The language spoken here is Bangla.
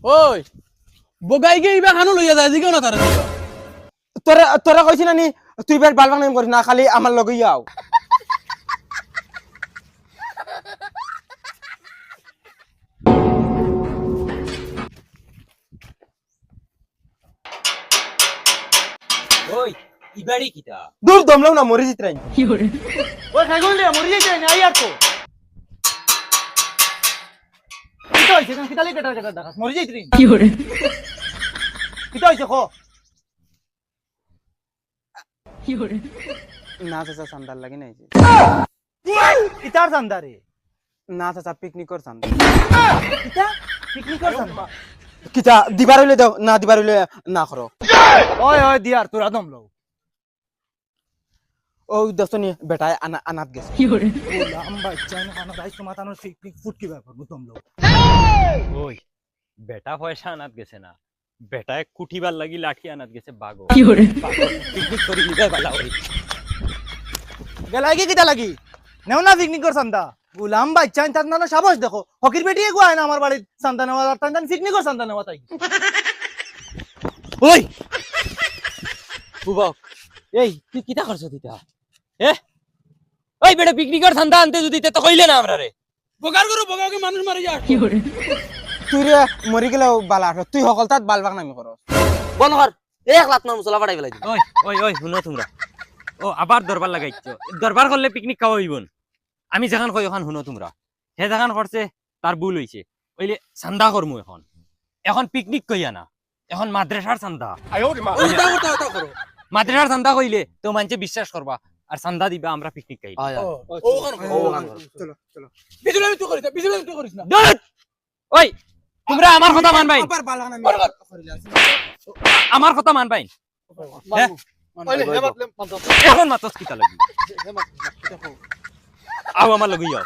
ওই বগাই গিয়ে ইবা খানো লইয়া যায় জিগো না তারা তোরা তোরা কইছি না নি তুই বের বালবাং নাম করিস না খালি আমার লগে আও ওই ইবাড়ি কিটা দূর দমলাও না মরি জিতরাই ওই খাইগুন রে মরি যাইতে না আর তো কিটা হইছে কেন কিটা লাগি কেটার কেটার ডাকাস মরি যাইতে রে কিটা হইছে কো না চাচা সান্দার লাগি নাই যে কিটার জানদারে না চাচা পিকনিকর সান্দা কিটা পিকনিকর জানবা কিতা দিবার হইলে দাও না দিবার হইলে না করো ওই ওই দিয়ার তোরা দম লও ও দস্তনি বেটায় আনাত গেছে লম্বা চাইনা খানা দাইছ মাতানো পিকনিক ফুট কি ব্যাপার দম লও ওই বেটা পয়সা আনাত গেছে না বেটায় কুঠিবার লাগি লাঠি আনাত গেছে বাগো পিকনিক করি নিবে বালা ওই গেলাই কি কিটা লাগি নেও না পিকনিকর চান্দা গুলাম বাচ্চান তার নানা সাবাস দেখো হকির বেটিয়ে গুয়ায় না আমার বাড়ির চান্দা নেওয়া আর তান পিকনিকর চান্দা নেওয়া তাই ওই বুবক এই তুই কিটা করছ দিতা ওই বেটা পিকনিকের ধান্দা আনতে যদি তো কইলে না আমরা রে বগার করো বগাকে মানুষ মারি যা তুই রে মরি গেলেও বালা তুই সকল তাত বালবাং নামি করো বন্ধ কর এক লাত না মশলা বাড়াই ফেলাই ওই ওই ওই শুনো তোমরা ও আবার দরবার লাগাইছো দরবার করলে পিকনিক খাওয়া হইবন আমি যেখান কই ওখান শুনো তোমরা হে যেখান করছে তার ভুল হইছে ওইলে চান্দা করমু এখন এখন পিকনিক কইয়া না এখন মাদ্রাসার চান্দা ওটা করো মাদ্রাসার চান্দা কইলে তো মানুষে বিশ্বাস করবা আর চান্দা দিবা আমরা পিকনিক খাই চলো চলো বিজুলি তুই করিস বিজুলি তুই করিস না ওই তোমরা আমার কথা মানবাই আবার বালবাং নামি করিলে আছে আমার কথা মানবাই হ্যাঁ? এখন মাতস কিতা লাগি আও আমার লগি যাও